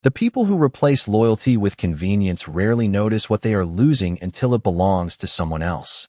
The people who replace loyalty with convenience rarely notice what they are losing until it belongs to someone else.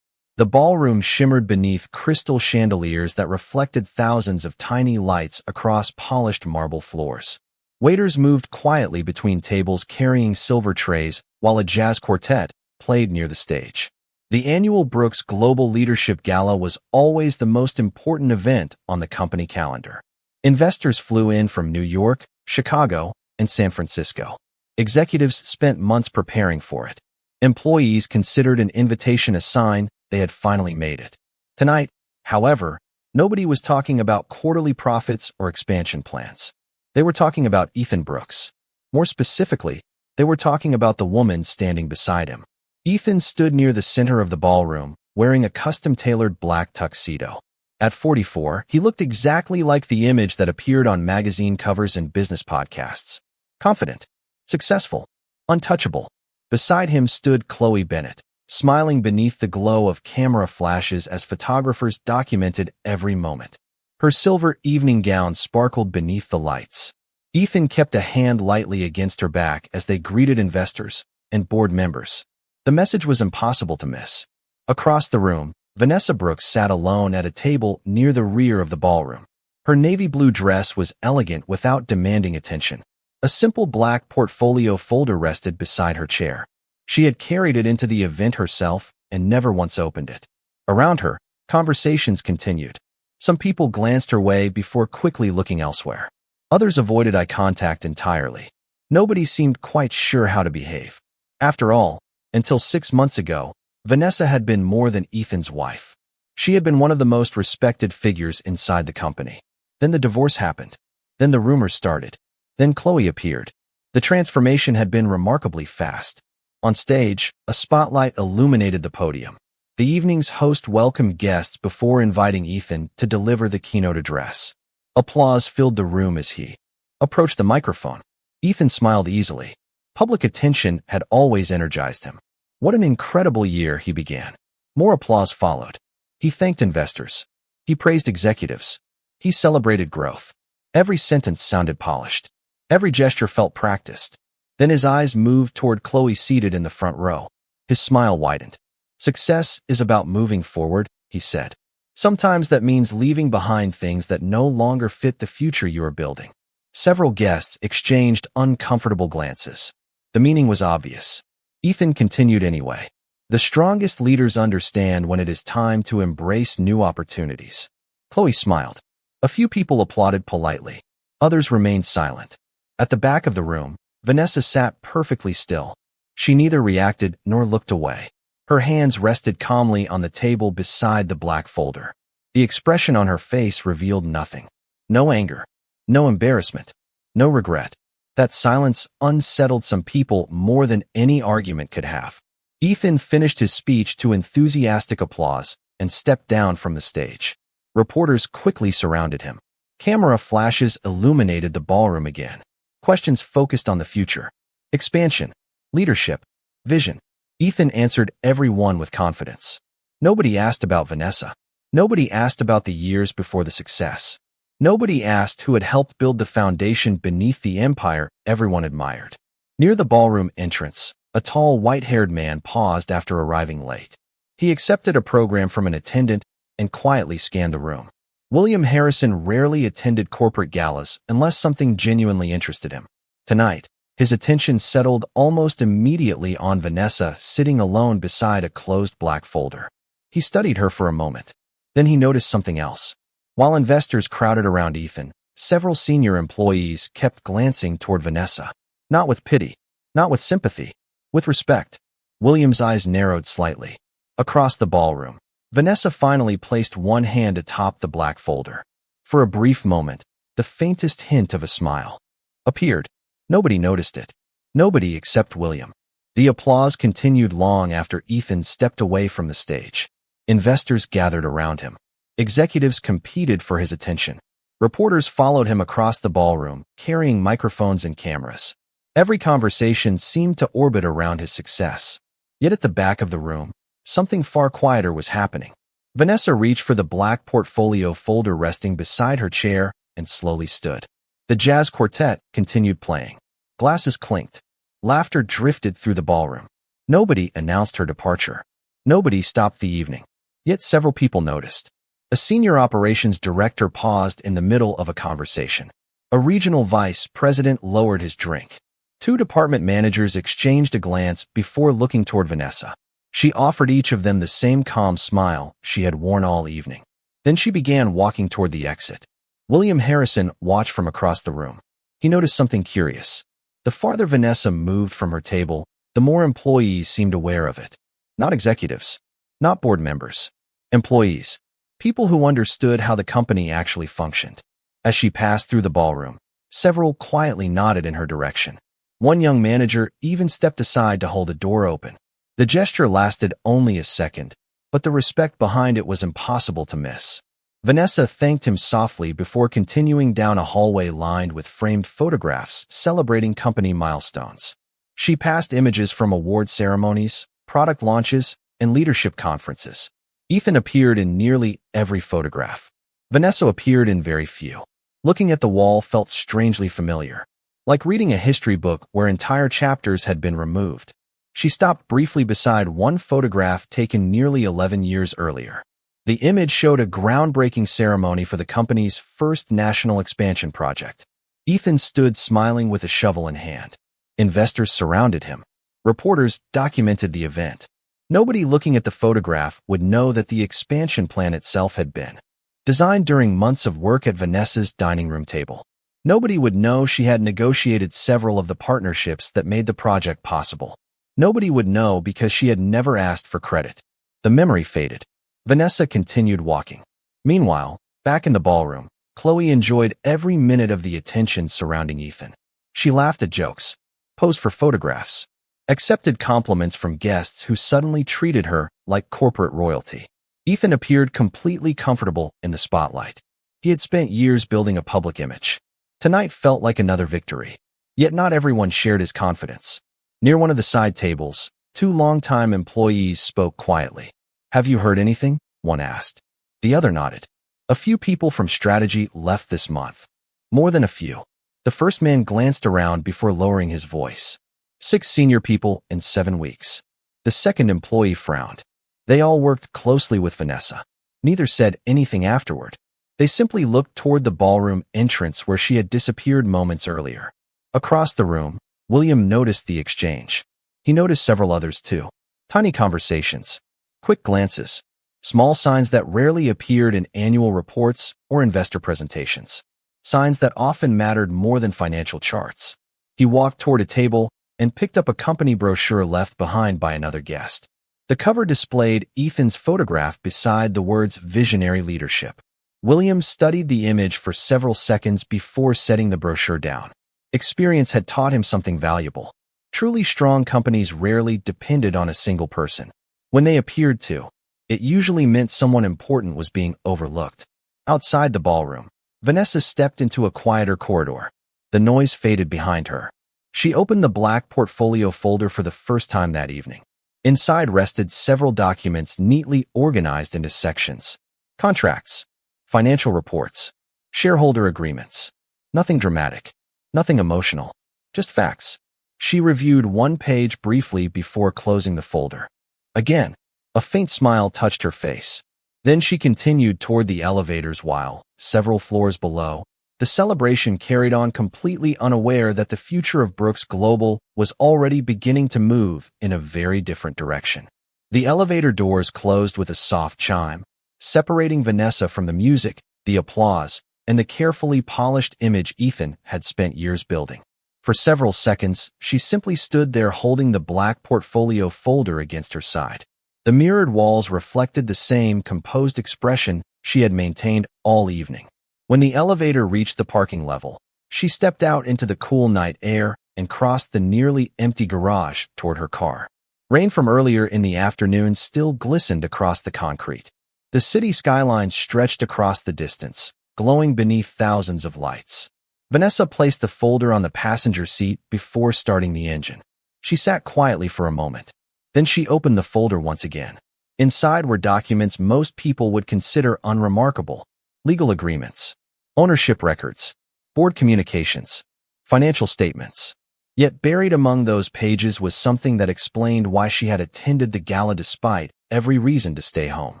The ballroom shimmered beneath crystal chandeliers that reflected thousands of tiny lights across polished marble floors. Waiters moved quietly between tables carrying silver trays while a jazz quartet played near the stage. The annual Brooks Global Leadership Gala was always the most important event on the company calendar. Investors flew in from New York, Chicago, and San Francisco. Executives spent months preparing for it. Employees considered an invitation a sign they had finally made it. Tonight, however, nobody was talking about quarterly profits or expansion plans. They were talking about Ethan Brooks. More specifically, they were talking about the woman standing beside him. Ethan stood near the center of the ballroom, wearing a custom-tailored black tuxedo. At 44, he looked exactly like the image that appeared on magazine covers and business podcasts. Confident, successful, untouchable. Beside him stood Chloe Bennett, smiling beneath the glow of camera flashes as photographers documented every moment. Her silver evening gown sparkled beneath the lights. Ethan kept a hand lightly against her back as they greeted investors and board members. The message was impossible to miss. Across the room, Vanessa Brooks sat alone at a table near the rear of the ballroom. Her navy blue dress was elegant without demanding attention. A simple black portfolio folder rested beside her chair. She had carried it into the event herself and never once opened it. Around her, conversations continued. Some people glanced her way before quickly looking elsewhere. Others avoided eye contact entirely. Nobody seemed quite sure how to behave. After all, until 6 months ago, Vanessa had been more than Ethan's wife. She had been one of the most respected figures inside the company. Then the divorce happened. Then the rumors started. Then Chloe appeared. The transformation had been remarkably fast. On stage, a spotlight illuminated the podium. The evening's host welcomed guests before inviting Ethan to deliver the keynote address. Applause filled the room as he approached the microphone. Ethan smiled easily. Public attention had always energized him. What an incredible year, he began. More applause followed. He thanked investors. He praised executives. He celebrated growth. Every sentence sounded polished. Every gesture felt practiced. Then his eyes moved toward Chloe seated in the front row. His smile widened. Success is about moving forward, he said. Sometimes that means leaving behind things that no longer fit the future you are building. Several guests exchanged uncomfortable glances. The meaning was obvious. Ethan continued anyway. The strongest leaders understand when it is time to embrace new opportunities. Chloe smiled. A few people applauded politely. Others remained silent. At the back of the room, Vanessa sat perfectly still. She neither reacted nor looked away. Her hands rested calmly on the table beside the black folder. The expression on her face revealed nothing. No anger. No embarrassment. No regret. That silence unsettled some people more than any argument could have. Ethan finished his speech to enthusiastic applause and stepped down from the stage. Reporters quickly surrounded him. Camera flashes illuminated the ballroom again. Questions focused on the future. Expansion. Leadership. Vision. Ethan answered every one with confidence. Nobody asked about Vanessa. Nobody asked about the years before the success. Nobody asked who had helped build the foundation beneath the empire everyone admired. Near the ballroom entrance, a tall, white-haired man paused after arriving late. He accepted a program from an attendant and quietly scanned the room. William Harrison rarely attended corporate galas unless something genuinely interested him. Tonight, his attention settled almost immediately on Vanessa sitting alone beside a closed black folder. He studied her for a moment. Then he noticed something else. While investors crowded around Ethan, several senior employees kept glancing toward Vanessa. Not with pity, not with sympathy, with respect. William's eyes narrowed slightly. Across the ballroom, Vanessa finally placed one hand atop the black folder. For a brief moment, the faintest hint of a smile appeared. Nobody noticed it. Nobody except William. The applause continued long after Ethan stepped away from the stage. Investors gathered around him. Executives competed for his attention. Reporters followed him across the ballroom, carrying microphones and cameras. Every conversation seemed to orbit around his success. Yet at the back of the room, something far quieter was happening. Vanessa reached for the black portfolio folder resting beside her chair and slowly stood. The jazz quartet continued playing. Glasses clinked. Laughter drifted through the ballroom. Nobody announced her departure. Nobody stopped the evening. Yet several people noticed. A senior operations director paused in the middle of a conversation. A regional vice president lowered his drink. Two department managers exchanged a glance before looking toward Vanessa. She offered each of them the same calm smile she had worn all evening. Then she began walking toward the exit. William Harrison watched from across the room. He noticed something curious. The farther Vanessa moved from her table, the more employees seemed aware of it. Not executives. Not board members. Employees. People who understood how the company actually functioned. As she passed through the ballroom, several quietly nodded in her direction. One young manager even stepped aside to hold a door open. The gesture lasted only a second, but the respect behind it was impossible to miss. Vanessa thanked him softly before continuing down a hallway lined with framed photographs celebrating company milestones. She passed images from award ceremonies, product launches, and leadership conferences. Ethan appeared in nearly every photograph. Vanessa appeared in very few. Looking at the wall felt strangely familiar, like reading a history book where entire chapters had been removed. She stopped briefly beside one photograph taken nearly 11 years earlier. The image showed a groundbreaking ceremony for the company's first national expansion project. Ethan stood smiling with a shovel in hand. Investors surrounded him. Reporters documented the event. Nobody looking at the photograph would know that the expansion plan itself had been designed during months of work at Vanessa's dining room table. Nobody would know she had negotiated several of the partnerships that made the project possible. Nobody would know because she had never asked for credit. The memory faded. Vanessa continued walking. Meanwhile, back in the ballroom, Chloe enjoyed every minute of the attention surrounding Ethan. She laughed at jokes, posed for photographs, accepted compliments from guests who suddenly treated her like corporate royalty. Ethan appeared completely comfortable in the spotlight. He had spent years building a public image. Tonight felt like another victory. Yet not everyone shared his confidence. Near one of the side tables, two longtime employees spoke quietly. "Have you heard anything?" one asked. The other nodded. "A few people from strategy left this month." More than a few. The first man glanced around before lowering his voice. 6 senior people in 7 weeks. The second employee frowned. They all worked closely with Vanessa. Neither said anything afterward. They simply looked toward the ballroom entrance where she had disappeared moments earlier. Across the room, William noticed the exchange. He noticed several others too. Tiny conversations, quick glances, small signs that rarely appeared in annual reports or investor presentations. Signs that often mattered more than financial charts. He walked toward a table and picked up a company brochure left behind by another guest. The cover displayed Ethan's photograph beside the words "Visionary Leadership." William studied the image for several seconds before setting the brochure down. Experience had taught him something valuable. Truly strong companies rarely depended on a single person. When they appeared to, it usually meant someone important was being overlooked. Outside the ballroom, Vanessa stepped into a quieter corridor. The noise faded behind her. She opened the black portfolio folder for the first time that evening. Inside rested several documents neatly organized into sections. Contracts, financial reports, shareholder agreements. Nothing dramatic, nothing emotional, just facts. She reviewed one page briefly before closing the folder. Again, a faint smile touched her face. Then she continued toward the elevators while, several floors below, the celebration carried on completely unaware that the future of Brooks Global was already beginning to move in a very different direction. The elevator doors closed with a soft chime, separating Vanessa from the music, the applause, and the carefully polished image Ethan had spent years building. For several seconds, she simply stood there holding the black portfolio folder against her side. The mirrored walls reflected the same composed expression she had maintained all evening. When the elevator reached the parking level, she stepped out into the cool night air and crossed the nearly empty garage toward her car. Rain from earlier in the afternoon still glistened across the concrete. The city skyline stretched across the distance, glowing beneath thousands of lights. Vanessa placed the folder on the passenger seat before starting the engine. She sat quietly for a moment. Then she opened the folder once again. Inside were documents most people would consider unremarkable. Legal agreements, ownership records, board communications, financial statements. Yet buried among those pages was something that explained why she had attended the gala despite every reason to stay home.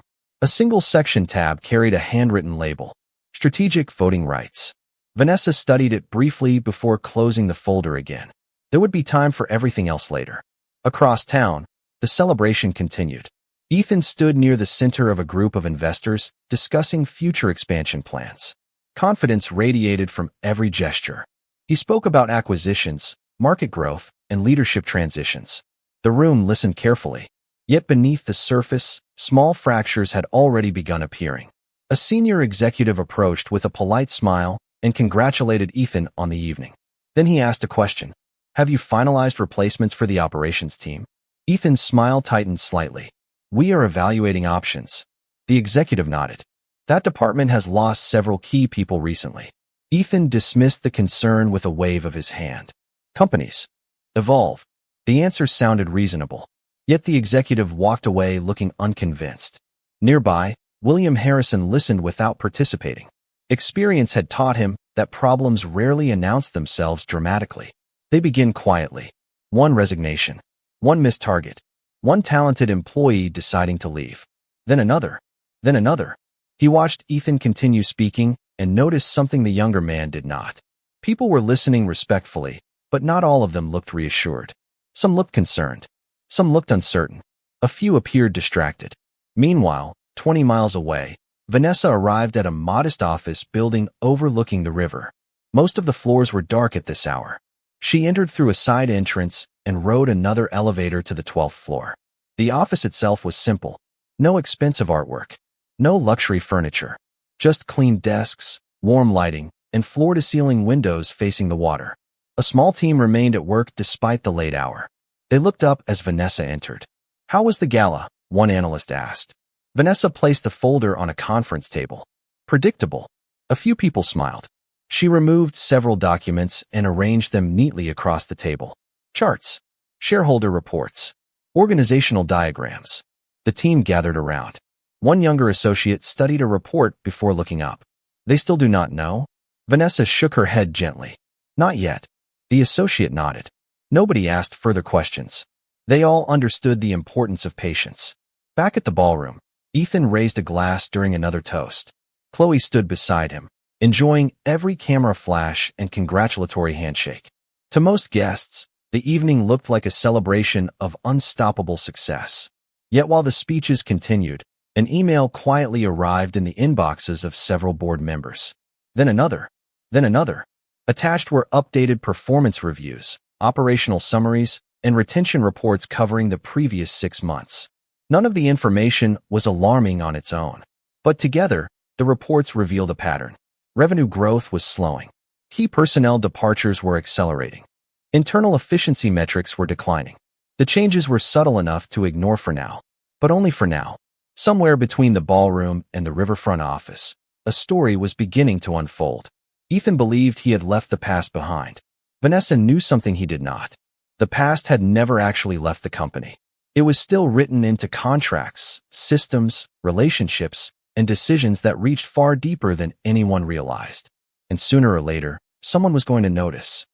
A single section tab carried a handwritten label, Strategic Voting Rights. Vanessa studied it briefly before closing the folder again. There would be time for everything else later. Across town, the celebration continued. Ethan stood near the center of a group of investors discussing future expansion plans. Confidence radiated from every gesture. He spoke about acquisitions, market growth, and leadership transitions. The room listened carefully. Yet beneath the surface, small fractures had already begun appearing. A senior executive approached with a polite smile and congratulated Ethan on the evening. Then he asked a question. Have you finalized replacements for the operations team? Ethan's smile tightened slightly. We are evaluating options. The executive nodded. That department has lost several key people recently. Ethan dismissed the concern with a wave of his hand. Companies evolve. The answer sounded reasonable. Yet the executive walked away looking unconvinced. Nearby, William Harrison listened without participating. Experience had taught him that problems rarely announce themselves dramatically. They begin quietly. One resignation, one missed target, one talented employee deciding to leave. Then another, then another. He watched Ethan continue speaking and noticed something the younger man did not. People were listening respectfully, but not all of them looked reassured. Some looked concerned. Some looked uncertain. A few appeared distracted. Meanwhile, 20 miles away, Vanessa arrived at a modest office building overlooking the river. Most of the floors were dark at this hour. She entered through a side entrance and rode another elevator to the 12th floor. The office itself was simple. No expensive artwork. No luxury furniture. Just clean desks, warm lighting, and floor-to-ceiling windows facing the water. A small team remained at work despite the late hour. They looked up as Vanessa entered. How was the gala? One analyst asked. Vanessa placed the folder on a conference table. Predictable. A few people smiled. She removed several documents and arranged them neatly across the table. Charts, shareholder reports, organizational diagrams. The team gathered around. One younger associate studied a report before looking up. They still do not know? Vanessa shook her head gently. Not yet. The associate nodded. Nobody asked further questions. They all understood the importance of patience. Back at the ballroom, Ethan raised a glass during another toast. Chloe stood beside him, enjoying every camera flash and congratulatory handshake. To most guests, the evening looked like a celebration of unstoppable success. Yet while the speeches continued, an email quietly arrived in the inboxes of several board members. Then another. Then another. Attached were updated performance reviews, operational summaries, and retention reports covering the previous 6 months. None of the information was alarming on its own. But together, the reports revealed a pattern. Revenue growth was slowing. Key personnel departures were accelerating. Internal efficiency metrics were declining. The changes were subtle enough to ignore for now. But only for now. Somewhere between the ballroom and the riverfront office, a story was beginning to unfold. Ethan believed he had left the past behind. Vanessa knew something he did not. The past had never actually left the company. It was still written into contracts, systems, relationships, and decisions that reached far deeper than anyone realized. And sooner or later, someone was going to notice.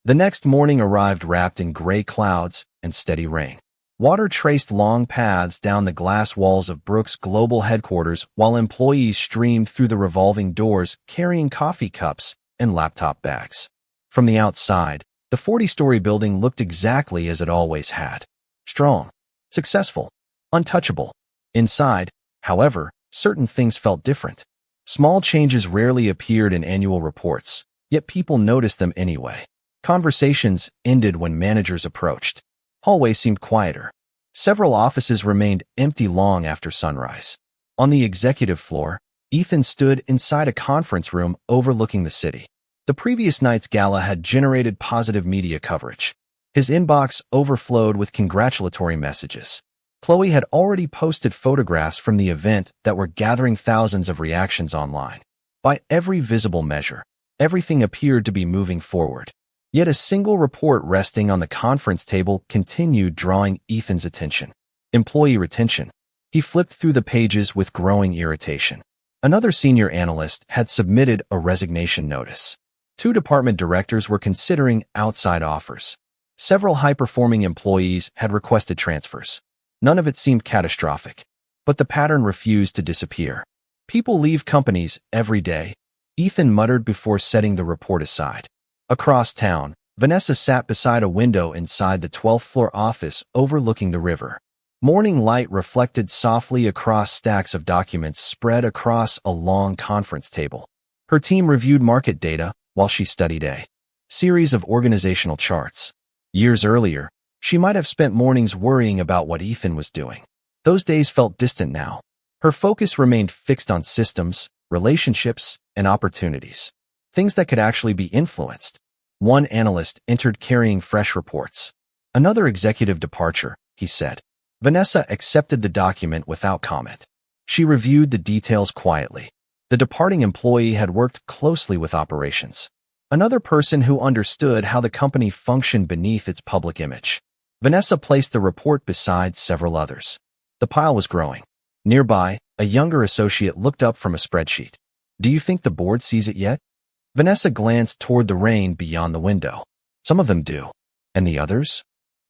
The next morning arrived wrapped in gray clouds and steady rain. Water traced long paths down the glass walls of Brooks' global headquarters while employees streamed through the revolving doors carrying coffee cups and laptop bags. From the outside, the 40-story building looked exactly as it always had. Strong, successful, untouchable. Inside, however, certain things felt different. Small changes rarely appeared in annual reports, yet people noticed them anyway. Conversations ended when managers approached. Hallways seemed quieter. Several offices remained empty long after sunrise. On the executive floor, Ethan stood inside a conference room overlooking the city. The previous night's gala had generated positive media coverage. His inbox overflowed with congratulatory messages. Chloe had already posted photographs from the event that were gathering thousands of reactions online. By every visible measure, everything appeared to be moving forward. Yet a single report resting on the conference table continued drawing Ethan's attention. Employee retention. He flipped through the pages with growing irritation. Another senior analyst had submitted a resignation notice. 2 department directors were considering outside offers. Several high-performing employees had requested transfers. None of it seemed catastrophic, but the pattern refused to disappear. People leave companies every day, Ethan muttered before setting the report aside. Across town, Vanessa sat beside a window inside the 12th-floor office overlooking the river. Morning light reflected softly across stacks of documents spread across a long conference table. Her team reviewed market data while she studied a series of organizational charts. Years earlier, she might have spent mornings worrying about what Ethan was doing. Those days felt distant now. Her focus remained fixed on systems, relationships, and opportunities. Things that could actually be influenced. One analyst entered carrying fresh reports. Another executive departure, he said. Vanessa accepted the document without comment. She reviewed the details quietly. The departing employee had worked closely with operations. Another person who understood how the company functioned beneath its public image. Vanessa placed the report beside several others. The pile was growing. Nearby, a younger associate looked up from a spreadsheet. Do you think the board sees it yet? Vanessa glanced toward the rain beyond the window. Some of them do. And the others?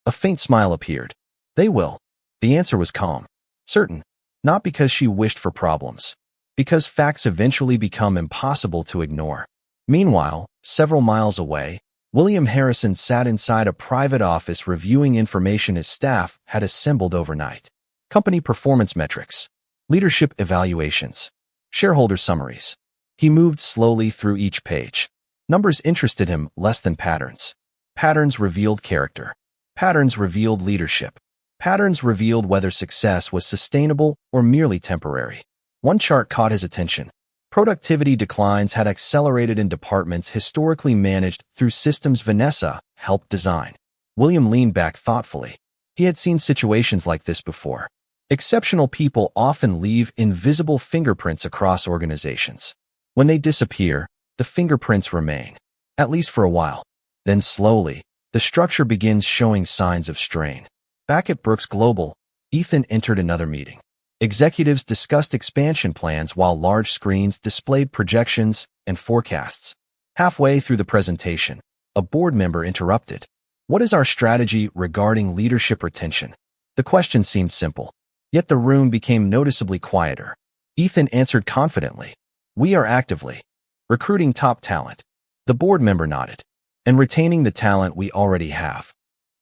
A faint smile appeared. They will. The answer was calm. Certain. Not because she wished for problems. Because facts eventually become impossible to ignore. Meanwhile, several miles away, William Harrison sat inside a private office reviewing information his staff had assembled overnight. Company performance metrics, leadership evaluations, shareholder summaries. He moved slowly through each page. Numbers interested him less than patterns. Patterns revealed character. Patterns revealed leadership. Patterns revealed whether success was sustainable or merely temporary. One chart caught his attention. Productivity declines had accelerated in departments historically managed through systems Vanessa helped design. William leaned back thoughtfully. He had seen situations like this before. Exceptional people often leave invisible fingerprints across organizations. When they disappear, the fingerprints remain, at least for a while. Then slowly, the structure begins showing signs of strain. Back at Brooks Global, Ethan entered another meeting. Executives discussed expansion plans while large screens displayed projections and forecasts. Halfway through the presentation, a board member interrupted. What is our strategy regarding leadership retention? The question seemed simple, yet the room became noticeably quieter. Ethan answered confidently. We are actively recruiting top talent. The board member nodded. And retaining the talent we already have.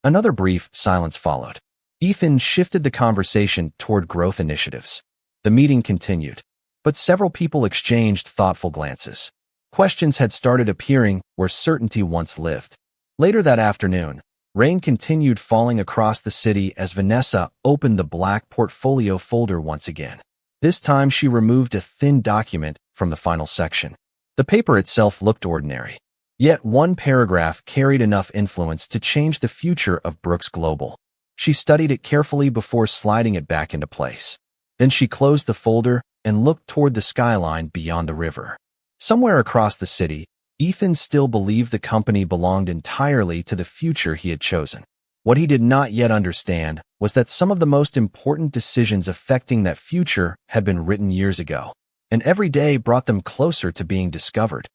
Another brief silence followed. Ethan shifted the conversation toward growth initiatives. The meeting continued, but several people exchanged thoughtful glances. Questions had started appearing where certainty once lived. Later that afternoon, rain continued falling across the city as Vanessa opened the black portfolio folder once again. This time she removed a thin document from the final section. The paper itself looked ordinary. Yet one paragraph carried enough influence to change the future of Brooks Global. She studied it carefully before sliding it back into place. Then she closed the folder and looked toward the skyline beyond the river. Somewhere across the city, Ethan still believed the company belonged entirely to the future he had chosen. What he did not yet understand was that some of the most important decisions affecting that future had been written years ago, and every day brought them closer to being discovered.